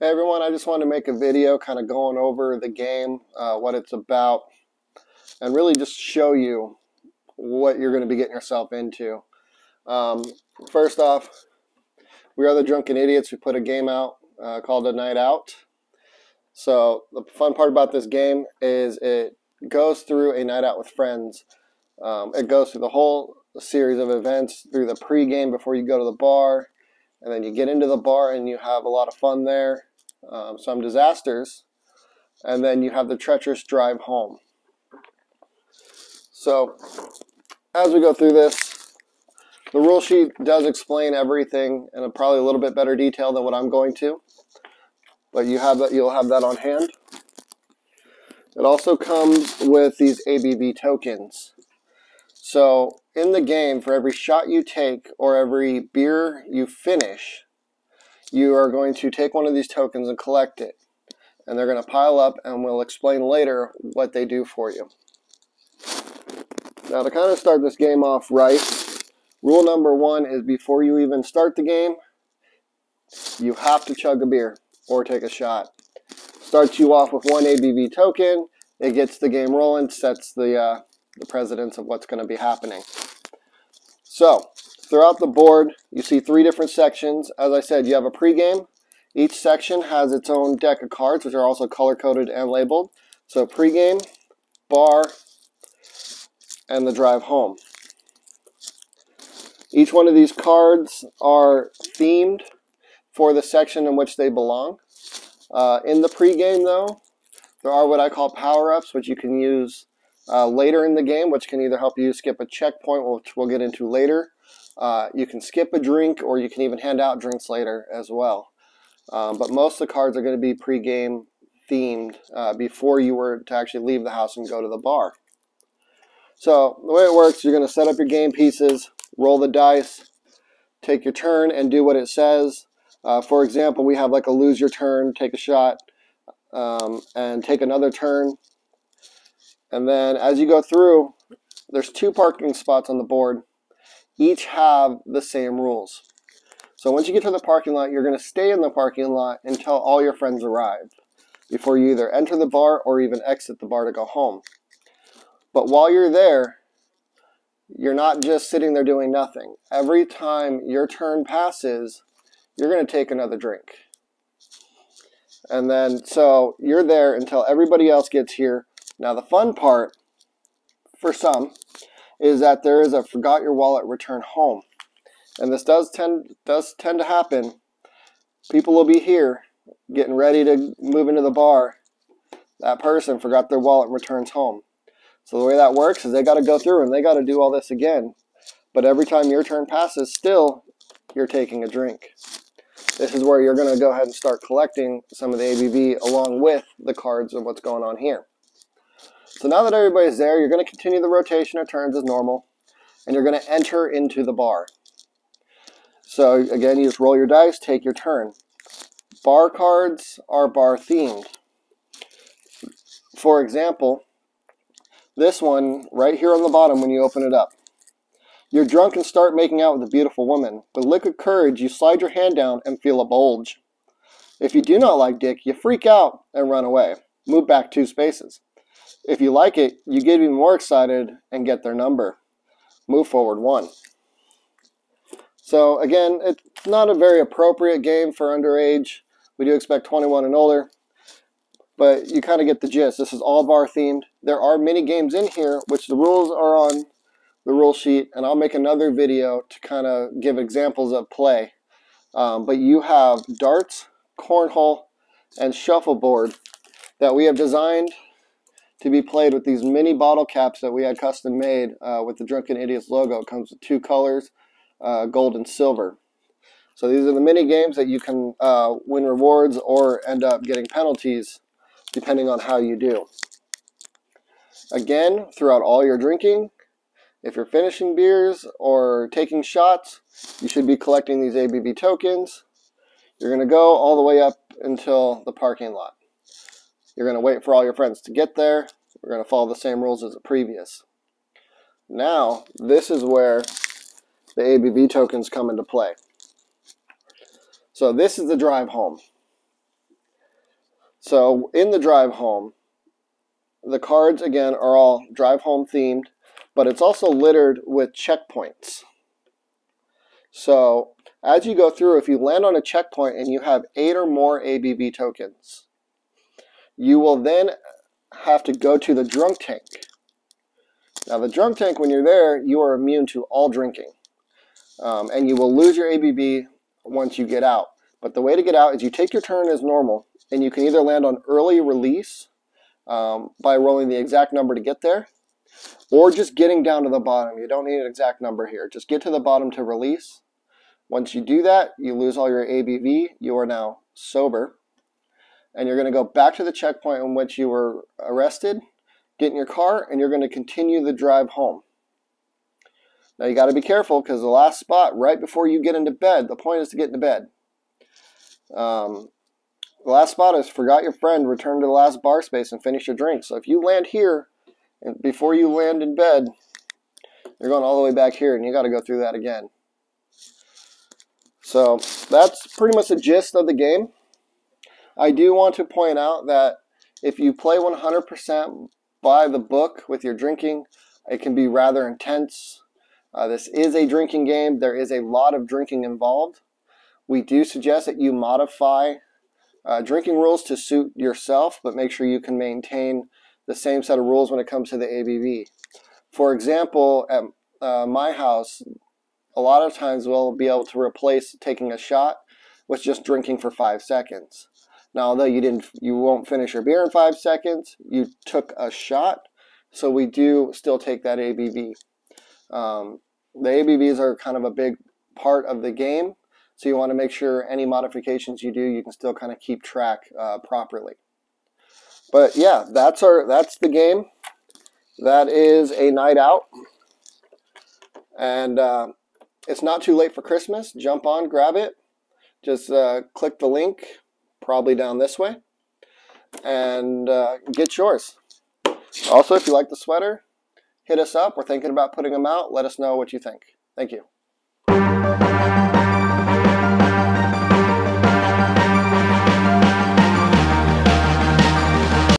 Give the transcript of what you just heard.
Hey everyone, I just wanted to make a video kind of going over the game, what it's about, and really just show you what you're going to be getting yourself into. Um, First off, we are the Drunken Idiots. We put a game out called A Night Out. So the fun part about this game is it goes through a night out with friends. It goes through the whole series of events through the pre-game before you go to the bar, and then you get into the bar and you have a lot of fun there. Some disasters, and then you have the treacherous drive home. So as we go through this, the rule sheet does explain everything in probably a little bit better detail than what I'm going to, but you'll have that on hand. It also comes with these ABB tokens. So in the game, for every shot you take or every beer you finish, you are going to take one of these tokens and collect it. And they're going to pile up, and we'll explain later what they do for you. Now, to kind of start this game off right, rule number one is before you even start the game, you have to chug a beer or take a shot. Starts you off with one ABV token. It gets the game rolling, sets the precedence of what's going to be happening. So, throughout the board, you see three different sections. As I said, you have a pregame. Each section has its own deck of cards, which are also color-coded and labeled. So pregame, bar, and the drive home. Each one of these cards are themed for the section in which they belong. In the pregame, though, there are what I call power-ups, which you can use later in the game, which can either help you skip a checkpoint, which we'll get into later. You can skip a drink, or you can even hand out drinks later as well. But most of the cards are going to be pre-game themed before you were to actually leave the house and go to the bar. So the way it works, you're going to set up your game pieces, roll the dice, take your turn, and do what it says. For example, we have like a lose your turn, take a shot, and take another turn. And then as you go through, there's two parking spots on the board. Each have the same rules. So once you get to the parking lot, you're going to stay in the parking lot until all your friends arrive before you either enter the bar or even exit the bar to go home. But while you're there, you're not just sitting there doing nothing. Every time your turn passes, you're going to take another drink. And then, so you're there until everybody else gets here. Now the fun part, for some, is that there is a forgot your wallet return home. And this does tend to happen. People will be here getting ready to move into the bar. That person forgot their wallet and returns home. So the way that works is they got to go through and they got to do all this again. But every time your turn passes, still, you're taking a drink. This is where you're going to go ahead and start collecting some of the ABV along with the cards of what's going on here. So now that everybody's there, you're going to continue the rotation of turns as normal, and you're going to enter into the bar. So again, you just roll your dice, take your turn. Bar cards are bar themed. For example, this one right here on the bottom when you open it up. You're drunk and start making out with a beautiful woman. With liquid courage, you slide your hand down and feel a bulge. If you do not like dick, you freak out and run away. Move back 2 spaces. If you like it, you get even more excited and get their number. Move forward 1. So again, it's not a very appropriate game for underage. We do expect 21 and older, but you kind of get the gist. This is all bar themed. There are mini games in here, which the rules are on the rule sheet, and I'll make another video to kind of give examples of play. But you have darts, cornhole, and shuffleboard that we have designed to be played with these mini bottle caps that we had custom made with the Drunken Idiots logo. It comes with 2 colors. Gold and silver. So these are the mini games that you can win rewards or end up getting penalties depending on how you do. Again, throughout all your drinking, if you're finishing beers or taking shots, you should be collecting these ABB tokens. You're going to go all the way up until the parking lot. You're going to wait for all your friends to get there. We're going to follow the same rules as the previous. Now, this is where the ABV tokens come into play. So this is the drive home. So in the drive home, the cards again are all drive home themed, but it's also littered with checkpoints. So as you go through, if you land on a checkpoint and you have 8 or more ABV tokens, you will then have to go to the drunk tank. Now the drunk tank, when you're there, you are immune to all drinking. And you will lose your ABV once you get out. But the way to get out is you take your turn as normal, and you can either land on early release by rolling the exact number to get there, or just getting down to the bottom. You don't need an exact number here. Just get to the bottom to release. Once you do that, you lose all your ABV. You are now sober. And you're going to go back to the checkpoint in which you were arrested, get in your car, and you're going to continue the drive home. Now you got to be careful because the last spot right before you get into bed, the point is to get into bed. The last spot is forgot your friend, return to the last bar space and finish your drink. So if you land here and before you land in bed, you're going all the way back here and you got to go through that again. So that's pretty much the gist of the game. I do want to point out that if you play 100% by the book with your drinking, it can be rather intense. This is a drinking game. There is a lot of drinking involved. We do suggest that you modify drinking rules to suit yourself, but make sure you can maintain the same set of rules when it comes to the ABV. For example, at my house, a lot of times we'll be able to replace taking a shot with just drinking for 5 seconds. Now, although you won't finish your beer in 5 seconds, you took a shot, so we do still take that ABV. The ABVs are kind of a big part of the game, so you want to make sure any modifications you do, you can still kind of keep track properly. But yeah, that's the game. That is a night out, and it's not too late for Christmas. Jump on, grab it. Just click the link, probably down this way, and get yours. Also, if you like the sweater, hit us up. We're thinking about putting them out. Let us know what you think. Thank you.